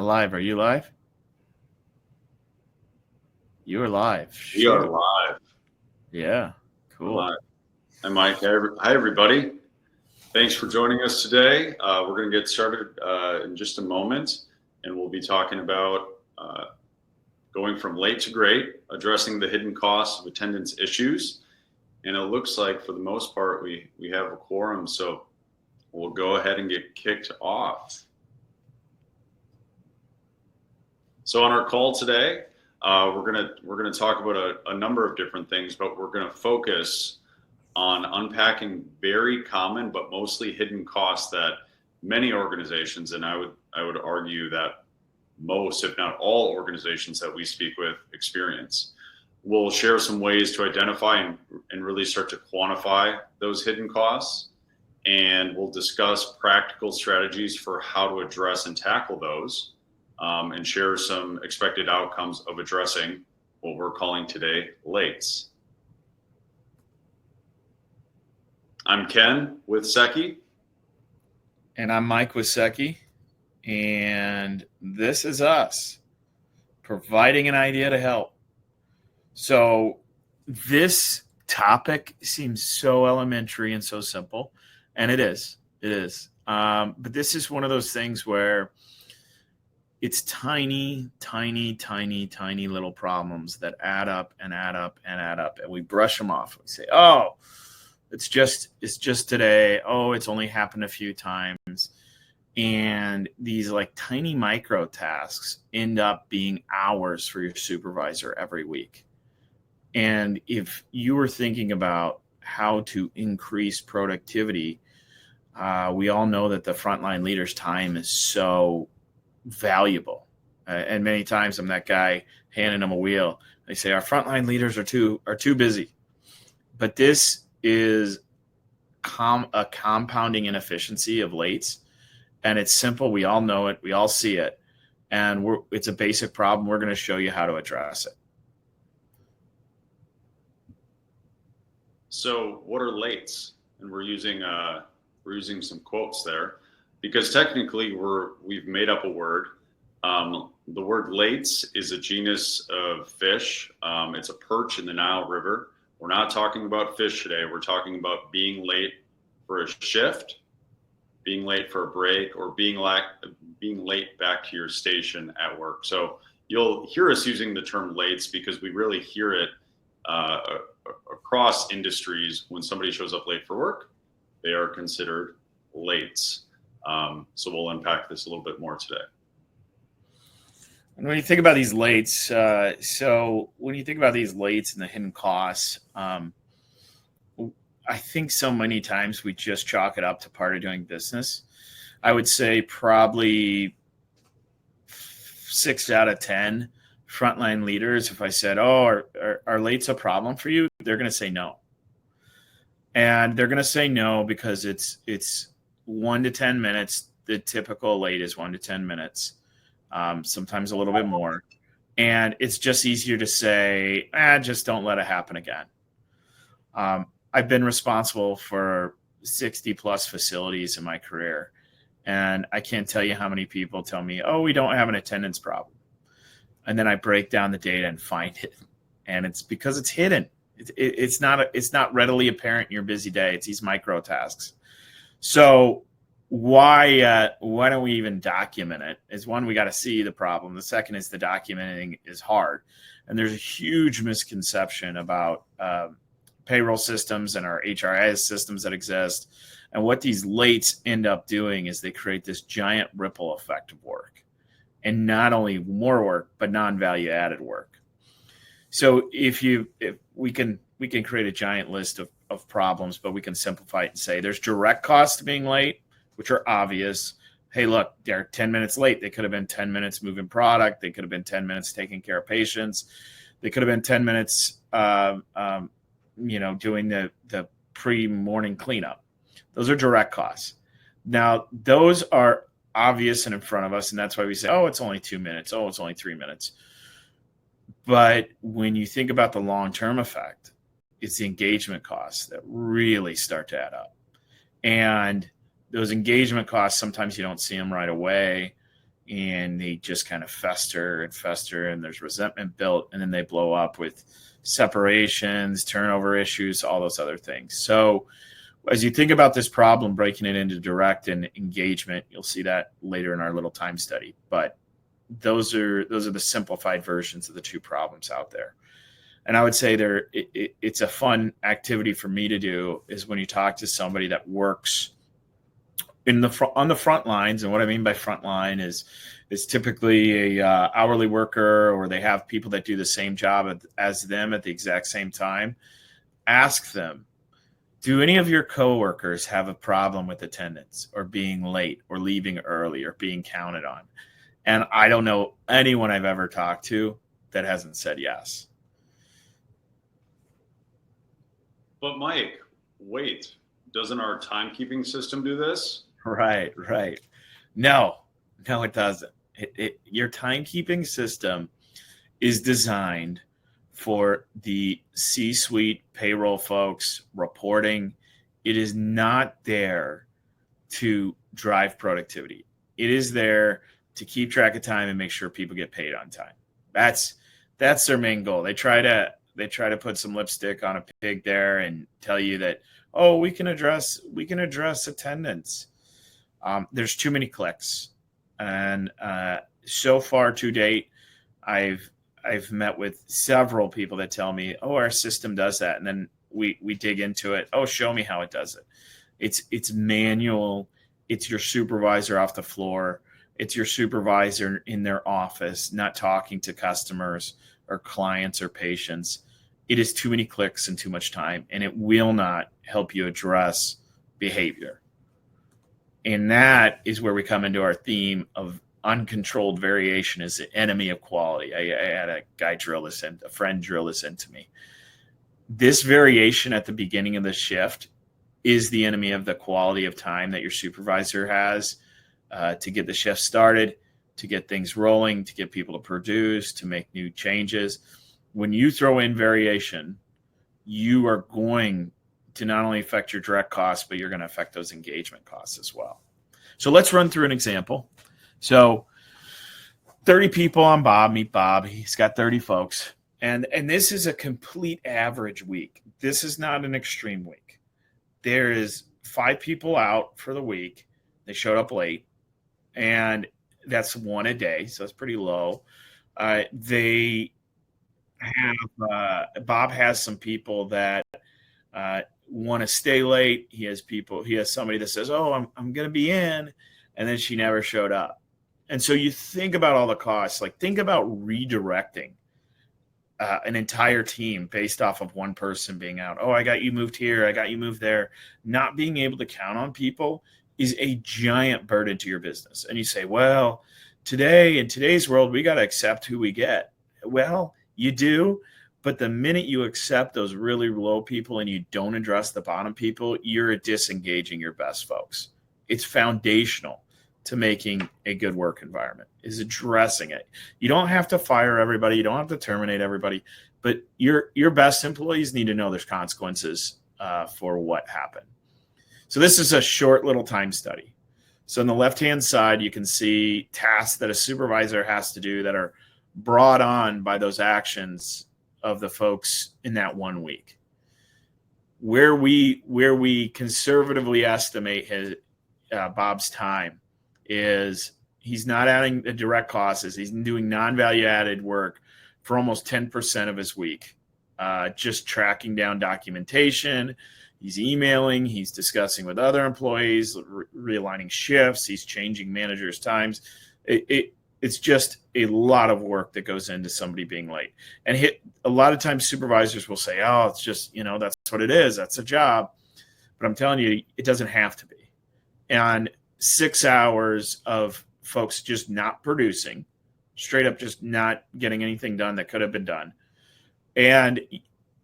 live. Are you live? You are live. We are live. Yeah, We're cool. live. Hi, Mike. Hi, everybody. Thanks for joining us today. We're going to get started in just a moment, and we'll be talking about going from late to great, addressing the hidden costs of attendance issues. And it looks like, for the most part, we have a quorum, so we'll go ahead and get kicked off. So on our call today, we're gonna talk about a number of different things, but we're going to focus on unpacking very common but mostly hidden costs that many organizations, and I would argue that most, if not all, organizations that we speak with experience. We'll share some ways to identify and really start to quantify those hidden costs, and we'll discuss practical strategies for how to address and tackle those. And share some expected outcomes of addressing what we're calling today lates. I'm Ken with Secchi. And I'm Mike with Secchi. And this is us providing an idea to help. So this topic seems so elementary and so simple. And it is. But this is one of those things where it's tiny little problems that add up. And we brush them off. We say, oh, it's just today. Oh, it's only happened a few times. And these like tiny micro tasks end up being hours for your supervisor every week. And if you were thinking about how to increase productivity, we all know that the frontline leader's time is so valuable. And many times I'm that guy handing them a wheel. They say our frontline leaders are too busy. But this is a compounding inefficiency of lates. And it's simple. We all know it. We all see it. And it's a basic problem. We're going to show you how to address it. So what are lates? And we're using some quotes there, because technically we've made up a word. The word lates is a genus of fish. It's a perch in the Nile River. We're not talking about fish today. We're talking about being late for a shift, being late for a break, or being late back to your station at work. So you'll hear us using the term lates because we really hear it across industries. When somebody shows up late for work, they are considered lates. So we'll unpack this a little bit more today. And when you think about these lates, and the hidden costs, I think so many times we just chalk it up to part of doing business. I would say probably 6 out of 10 frontline leaders, if I said, oh, are lates a problem for you? They're going to say no. And they're going to say no because it's 1 to 10 minutes. The typical late is 1 to 10 minutes. Sometimes a little bit more. And it's just easier to say, just don't let it happen again. I've been responsible for 60 plus facilities in my career. And I can't tell you how many people tell me, oh, we don't have an attendance problem. And then I break down the data and find it. And it's because it's hidden. It's not readily apparent in your busy day. It's these micro tasks. So why don't we even document it? Is one, we got to see the problem. The second is the documenting is hard. And there's a huge misconception about payroll systems and our HRIS systems that exist. And what these lates end up doing is they create this giant ripple effect of work. And not only more work, but non-value added work. So if we can create a giant list of problems, but we can simplify it and say there's direct costs to being late, which are obvious. Hey, look, they're 10 minutes late. They could have been 10 minutes moving product. They could have been 10 minutes taking care of patients. They could have been 10 minutes, doing the pre-morning cleanup. Those are direct costs. Now, those are obvious and in front of us, and that's why we say, oh, it's only 2 minutes. Oh, it's only 3 minutes. But when you think about the long-term effect, it's the engagement costs that really start to add up. And those engagement costs, sometimes you don't see them right away. and they just kind of fester and fester, and there's resentment built, and then they blow up with separations, turnover issues, all those other things. So as you think about this problem, breaking it into direct and engagement, you'll see that later in our little time study. But those are the simplified versions of the two problems out there. And I would say it's a fun activity for me to do is when you talk to somebody that works on the front lines. And what I mean by front line is typically a hourly worker, or they have people that do the same job as them at the exact same time. Ask them, do any of your coworkers have a problem with attendance or being late or leaving early or being counted on? And I don't know anyone I've ever talked to that hasn't said yes. But Mike, wait, doesn't our timekeeping system do this? Right. No, it doesn't. Your timekeeping system is designed for the C-suite payroll folks reporting. It is not there to drive productivity. It is there to keep track of time and make sure people get paid on time. That's their main goal. They try to put some lipstick on a pig there and tell you that, oh, we can address attendance. There's too many clicks, and so far to date, I've met with several people that tell me, oh, our system does that, and then we dig into it. Oh, show me how it does it. It's manual. It's your supervisor off the floor. It's your supervisor in their office, not talking to customers or clients or patients. It is too many clicks and too much time, and it will not help you address behavior. And that is where we come into our theme of uncontrolled variation is the enemy of quality. I had a friend drill this into me. This variation at the beginning of the shift is the enemy of the quality of time that your supervisor has to get the shift started, to get things rolling, to get people to produce, to make new changes. When you throw in variation, you are going to not only affect your direct costs, but you're going to affect those engagement costs as well. So let's run through an example. So 30 people on Bob, meet Bob. He's got 30 folks. And this is a complete average week. This is not an extreme week. There is 5 people out for the week. They showed up late, and that's 1 a day. So it's pretty low. They have, Bob has some people that want to stay late. He has somebody that says, oh, I'm going to be in. And then she never showed up. And so you think about all the costs, like think about redirecting an entire team based off of one person being out. Oh, I got you moved here. I got you moved there. Not being able to count on people is a giant burden to your business. And you say, well, in today's world, we got to accept who we get. Well, you do. But the minute you accept those really low people and you don't address the bottom people, you're disengaging your best folks. It's foundational to making a good work environment, is addressing it. You don't have to fire everybody. You don't have to terminate everybody. But your best employees need to know there's consequences for what happened. So this is a short little time study. So on the left-hand side, you can see tasks that a supervisor has to do that are brought on by those actions of the folks in that 1 week. Where we conservatively estimate his Bob's time is he's not adding the direct costs. He's doing non-value added work for almost 10% of his week, just tracking down documentation. He's emailing. He's discussing with other employees, realigning shifts. He's changing managers' times. It's just a lot of work that goes into somebody being late. And a lot of times supervisors will say, oh, it's just, that's what it is. That's a job. But I'm telling you, it doesn't have to be. And 6 hours of folks just not producing, straight up just not getting anything done that could have been done. And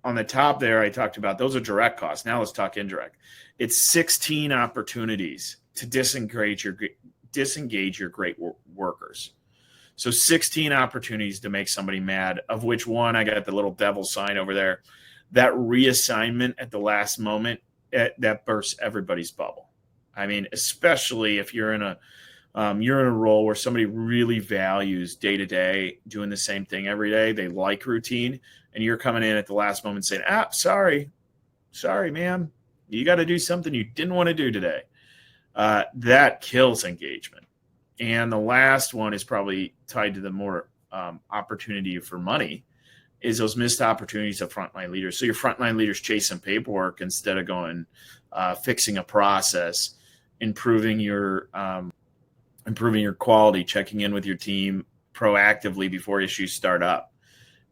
on the top there, I talked about those are direct costs. Now let's talk indirect. It's 16 opportunities to disengage your great workers. So 16 opportunities to make somebody mad, of which one, I got the little devil sign over there. That reassignment at the last moment, that bursts everybody's bubble. I mean, especially if you're in a you're in a role where somebody really values day to day, doing the same thing every day. They like routine, and you're coming in at the last moment saying, sorry, ma'am, you got to do something you didn't want to do today. That kills engagement. And the last one is probably tied to the more opportunity for money, is those missed opportunities of frontline leaders. So your frontline leaders chasing paperwork instead of going fixing a process, improving your quality, checking in with your team proactively before issues start up.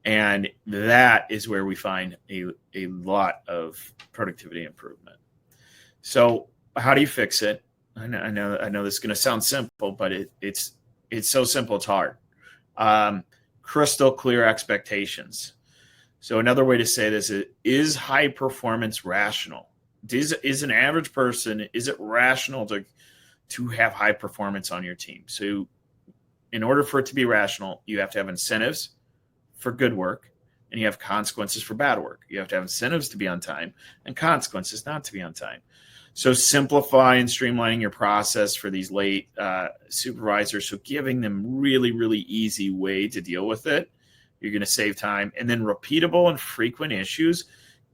And that is where we find a lot of productivity improvement. So how do you fix it? I know this is going to sound simple, but it's so simple it's hard. Crystal clear expectations. So another way to say this is high performance rational? Is an average person, is it rational to have high performance on your team? So in order for it to be rational, you have to have incentives for good work, and you have consequences for bad work. You have to have incentives to be on time and consequences not to be on time. So simplify and streamlining your process for these late supervisors. So giving them really, really easy way to deal with it. You're going to save time. And then repeatable and frequent issues,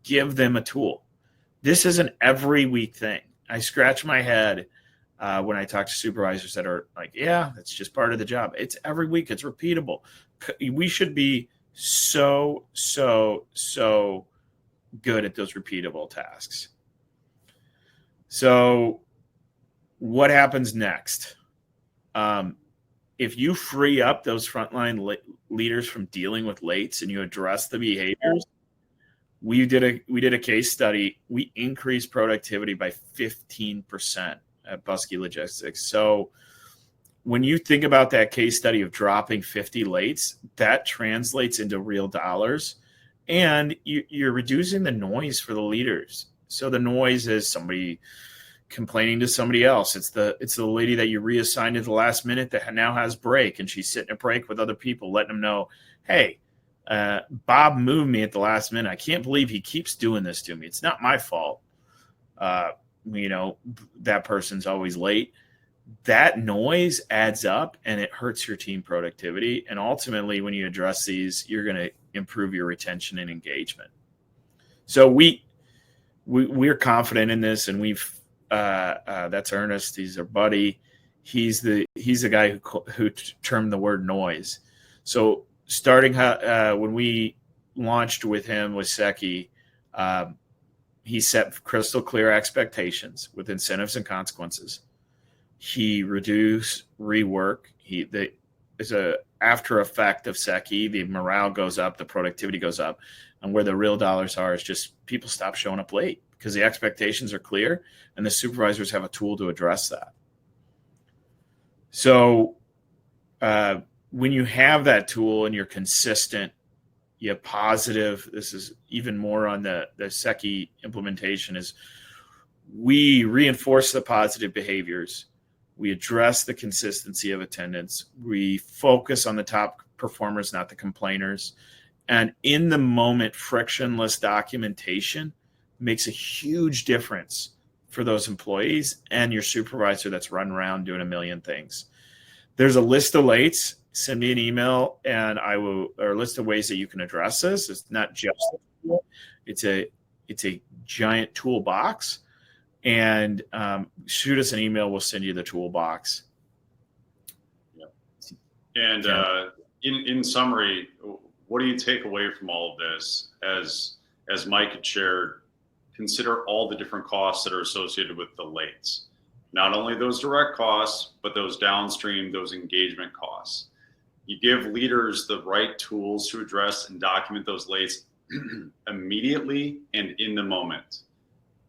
give them a tool. This is an every week thing. I scratch my head when I talk to supervisors that are like, yeah, that's just part of the job. It's every week. It's repeatable. We should be so good at those repeatable tasks. So what happens next? If you free up those frontline leaders from dealing with lates and you address the behaviors, we did a case study. We increased productivity by 15% at Busky Logistics. So when you think about that case study of dropping 50 lates, that translates into real dollars, and you're reducing the noise for the leaders. So the noise is somebody complaining to somebody else. It's the lady that you reassigned at the last minute that now has break, and she's sitting at break with other people, letting them know, hey, Bob moved me at the last minute. I can't believe he keeps doing this to me. It's not my fault. That person's always late. That noise adds up and it hurts your team productivity. And ultimately, when you address these, you're going to improve your retention and engagement. So we're confident in this, and that's Ernest. He's our buddy. He's the guy who termed the word noise. So starting when we launched with him with Secchi, he set crystal clear expectations with incentives and consequences. He reduced rework. There's a after effect of Secchi. The morale goes up, the productivity goes up, and where the real dollars are is just people stop showing up late because the expectations are clear, and the supervisors have a tool to address that. So when you have that tool and you're consistent, you have positive. This is even more on the Secchi implementation. Is we reinforce the positive behaviors. We address the consistency of attendance. We focus on the top performers, not the complainers. And in the moment, frictionless documentation makes a huge difference for those employees and your supervisor that's running around doing a million things. There's a list of lates. Send me an email, and or a list of ways that you can address this. It's not just a tool. It's a giant toolbox. And shoot us an email. We'll send you the toolbox. Yeah. And in summary, what do you take away from all of this? As Mike had shared, consider all the different costs that are associated with the lates. Not only those direct costs, but those downstream, those engagement costs. You give leaders the right tools to address and document those lates immediately and in the moment.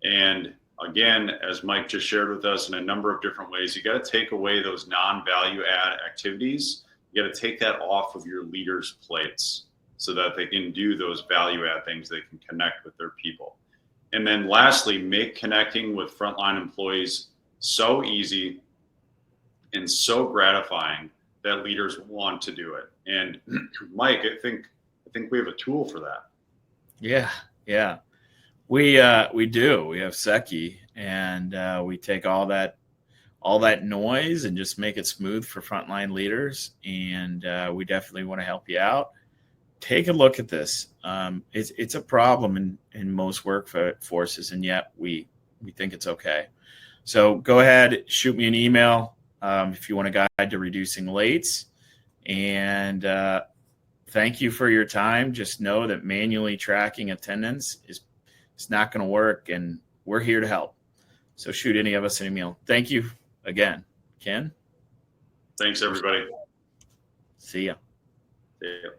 And again, as Mike just shared with us in a number of different ways, you got to take away those non-value add activities. You got to take that off of your leaders' plates so that they can do those value add things. They can connect with their people. And then lastly, make connecting with frontline employees so easy and so gratifying that leaders want to do it. And Mike, I think we have a tool for that. Yeah. We do. We have Secchi, and we take all all that noise and just make it smooth for frontline leaders. And we definitely want to help you out. Take a look at this. It's a problem in most workforces, and yet we think it's okay. So go ahead, shoot me an email if you want a guide to reducing lates. And thank you for your time. Just know that manually tracking attendance is not going to work, and we're here to help. So shoot any of us an email. Thank you again, Ken. Thanks, everybody. See ya. See ya.